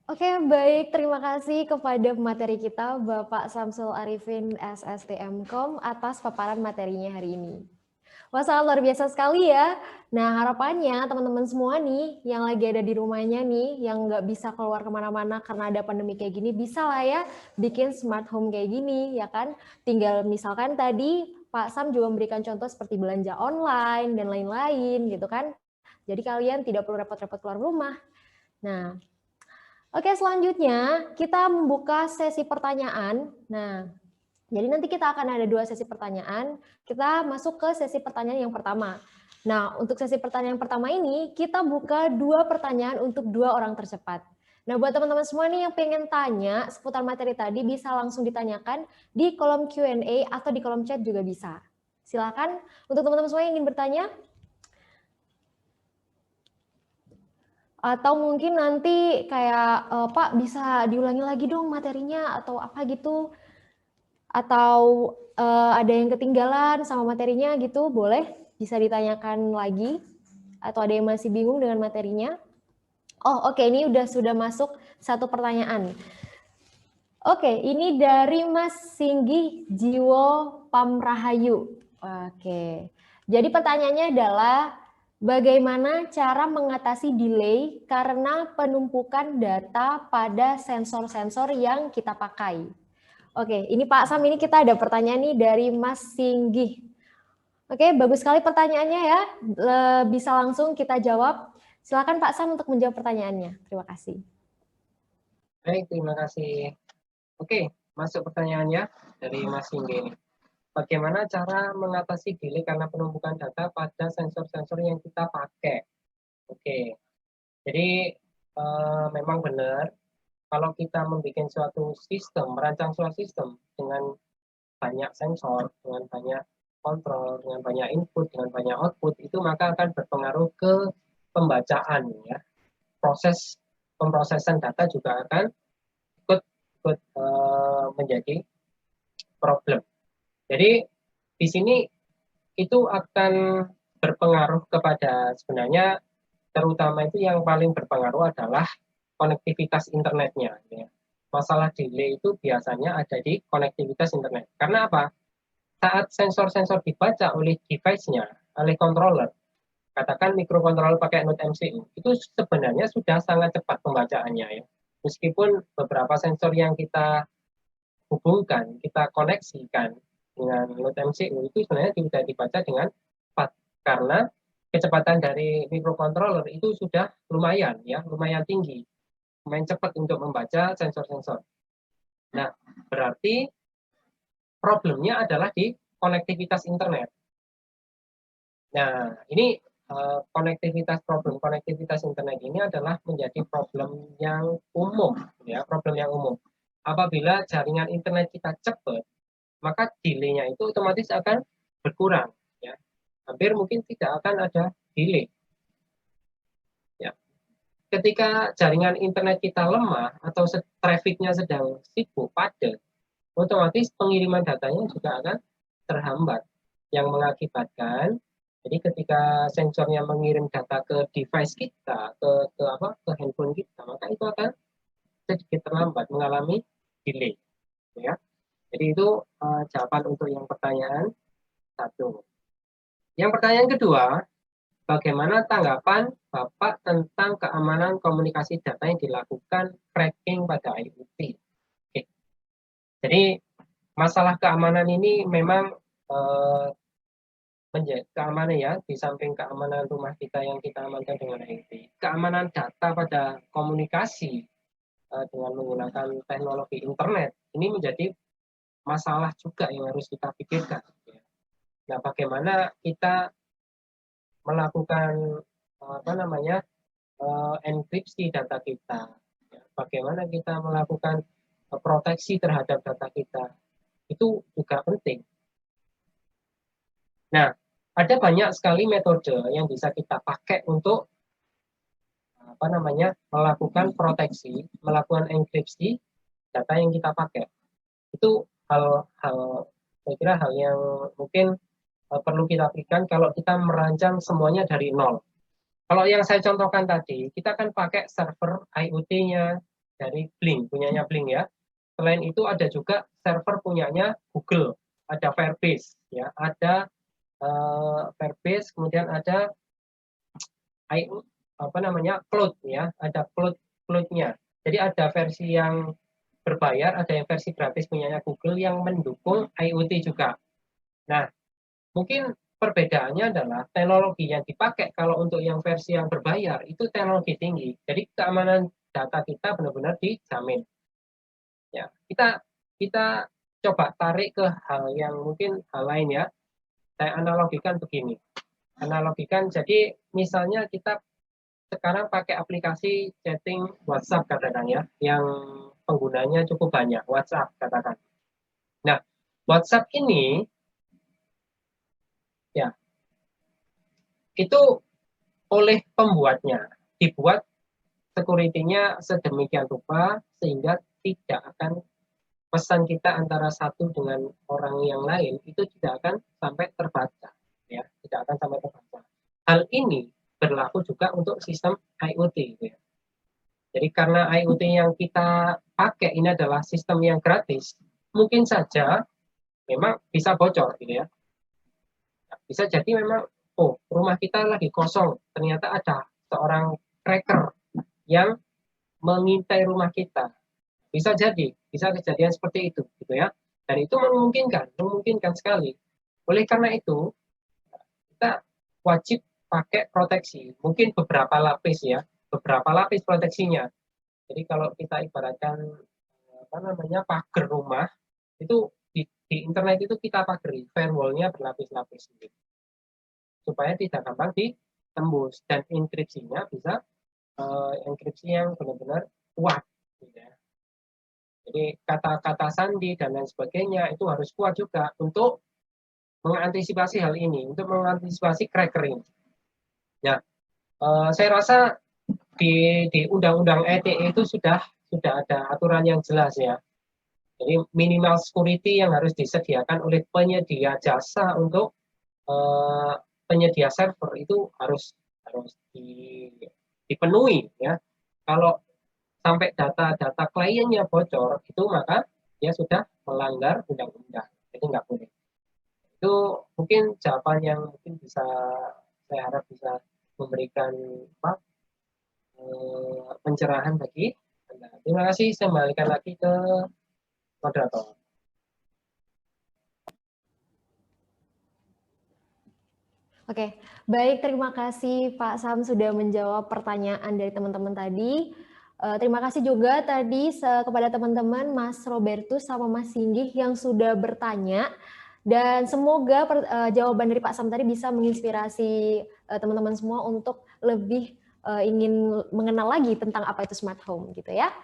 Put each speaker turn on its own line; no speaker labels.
Oke, baik. Terima kasih kepada pemateri kita, Bapak Samsul Arifin, SSTMkom, atas paparan materinya hari ini. Wah, sangat luar biasa sekali ya. Nah, harapannya teman-teman semua nih, yang lagi ada di rumahnya nih, yang nggak bisa keluar kemana-mana karena ada pandemi kayak gini, bisa lah ya bikin smart home kayak gini, ya kan? Tinggal misalkan tadi Pak Sam juga memberikan contoh seperti belanja online dan lain-lain gitu kan. Jadi kalian tidak perlu repot-repot keluar rumah. Nah, oke, selanjutnya kita membuka sesi pertanyaan. Nah, jadi nanti kita akan ada 2 sesi pertanyaan. Kita masuk ke sesi pertanyaan yang pertama. Nah, untuk sesi pertanyaan yang pertama ini, kita buka 2 pertanyaan untuk 2 orang tercepat. Nah, buat teman-teman semua nih yang pengen tanya seputar materi tadi, bisa langsung ditanyakan di kolom Q&A atau di kolom chat juga bisa. Silakan untuk teman-teman semua yang ingin bertanya. Atau mungkin nanti kayak, Pak bisa diulangi lagi dong materinya atau apa gitu. Atau ada yang ketinggalan sama materinya gitu, boleh bisa ditanyakan lagi. Atau ada yang masih bingung dengan materinya. Oh oke, ini sudah masuk satu pertanyaan. Oke, ini dari Mas Singgih Jiwo Pamrahayu. Oke, jadi pertanyaannya adalah bagaimana cara mengatasi delay karena penumpukan data pada sensor-sensor yang kita pakai. Oke, ini Pak Sam, ini kita ada pertanyaan nih dari Mas Singgih. Oke, bagus sekali pertanyaannya ya. Bisa langsung kita jawab. Silakan Pak Sam untuk menjawab pertanyaannya. Terima kasih.
Baik, terima kasih. Oke, masuk pertanyaannya dari Mas Hingga ini. Bagaimana cara mengatasi delay karena penumpukan data pada sensor-sensor yang kita pakai? Oke, jadi memang benar kalau kita membuat suatu sistem, merancang suatu sistem dengan banyak sensor, dengan banyak kontrol, dengan banyak input, dengan banyak output, itu maka akan berpengaruh ke pembacaan ya. Proses pemrosesan data juga akan ikut menjadi problem. Jadi di sini itu akan berpengaruh kepada sebenarnya terutama itu yang paling berpengaruh adalah konektivitas internetnya. Ya. Masalah delay itu biasanya ada di konektivitas internet. Karena apa? Saat sensor-sensor dibaca oleh device-nya, oleh controller, katakan mikrokontroller pakai Node MCU, itu sebenarnya sudah sangat cepat pembacaannya ya. Meskipun beberapa sensor yang kita hubungkan, kita koneksikan dengan Node MCU itu sebenarnya tidak dibaca dengan cepat karena kecepatan dari mikrokontroller itu sudah lumayan ya, lumayan tinggi, lumayan cepat untuk membaca sensor-sensor. Nah, berarti problemnya adalah di konektivitas internet. Nah, ini problem konektivitas internet ini adalah menjadi problem yang umum, ya, problem yang umum. Apabila jaringan internet kita cepat, maka delay-nya itu otomatis akan berkurang, ya. Hampir mungkin tidak akan ada delay. Ya. Ketika jaringan internet kita lemah atau trafficnya sedang sibuk padat, otomatis pengiriman datanya juga akan terhambat, yang mengakibatkan jadi ketika sensornya mengirim data ke device kita, ke handphone kita, maka itu akan sedikit terlambat, mengalami delay, ya. Jadi itu jawaban untuk yang pertanyaan satu. Yang pertanyaan kedua, bagaimana tanggapan Bapak tentang keamanan komunikasi data yang dilakukan tracking pada IoT? Oke. Jadi masalah keamanan ini memang menjadi keamanan ya, di samping keamanan rumah kita yang kita amankan dengan IoT, keamanan data pada komunikasi dengan menggunakan teknologi internet ini menjadi masalah juga yang harus kita pikirkan. Nah, bagaimana kita melakukan enkripsi data kita, bagaimana kita melakukan proteksi terhadap data kita, itu juga penting. Nah, ada banyak sekali metode yang bisa kita pakai untuk melakukan proteksi, melakukan enkripsi data yang kita pakai. Itu hal-hal, saya kira hal yang mungkin perlu kita berikan kalau kita merancang semuanya dari nol. Kalau yang saya contohkan tadi, kita kan pakai server IoT-nya, dari Blink, punyanya Blink ya. Selain itu ada juga server punyanya Google, ada Firebase ya, ada Firebase, kemudian ada Cloud ya, ada Cloud-nya. Jadi ada versi yang berbayar, ada yang versi gratis punyanya Google yang mendukung IoT juga. Nah, mungkin perbedaannya adalah teknologi yang dipakai kalau untuk yang versi yang berbayar itu teknologi tinggi. Jadi keamanan data kita benar-benar dijamin. Ya, kita coba tarik ke hal yang mungkin hal lain ya. Saya analogikan begini. Analogikan jadi misalnya kita sekarang pakai aplikasi chatting WhatsApp katakan ya, yang penggunanya cukup banyak, WhatsApp katakan. Nah, WhatsApp ini ya itu oleh pembuatnya dibuat security-nya sedemikian rupa sehingga tidak akan pesan kita antara satu dengan orang yang lain itu tidak akan sampai terbaca ya, tidak akan sampai terbaca. Hal ini berlaku juga untuk sistem IoT ya. Jadi karena IoT yang kita pakai ini adalah sistem yang gratis, mungkin saja memang bisa bocor gitu ya. Bisa jadi memang, oh rumah kita lagi kosong, ternyata ada seorang cracker yang mengintai rumah kita. Bisa jadi, bisa kejadian seperti itu gitu ya. Dan itu memungkinkan sekali. Oleh karena itu, kita wajib pakai proteksi. Mungkin beberapa lapis ya, beberapa lapis proteksinya. Jadi kalau kita ibaratkan pagar rumah itu di internet itu kita pagari firewall-nya berlapis-lapis gitu. Supaya tidak gampang ditembus dan enkripsinya bisa enkripsi yang benar-benar kuat gitu ya. Jadi kata-kata sandi dan lain sebagainya itu harus kuat juga untuk mengantisipasi hal ini, untuk mengantisipasi cracker ini. Nah, saya rasa di Undang-Undang ITE itu sudah ada aturan yang jelas ya. Jadi minimal security yang harus disediakan oleh penyedia jasa untuk penyedia server itu harus dipenuhi ya. Kalau sampai data-data kliennya bocor itu maka dia sudah melanggar undang-undang. Jadi nggak boleh. Itu mungkin jawaban yang mungkin bisa saya harap bisa memberikan pencerahan bagi Anda. Terima kasih. Saya kembalikan lagi ke moderator.
Oke, baik, terima kasih Pak Sam sudah menjawab pertanyaan dari teman-teman tadi. Terima kasih juga tadi kepada teman-teman Mas Robertus sama Mas Singgih yang sudah bertanya. Dan semoga jawaban dari Pak Sam tadi bisa menginspirasi teman-teman semua untuk lebih ingin mengenal lagi tentang apa itu smart home gitu ya.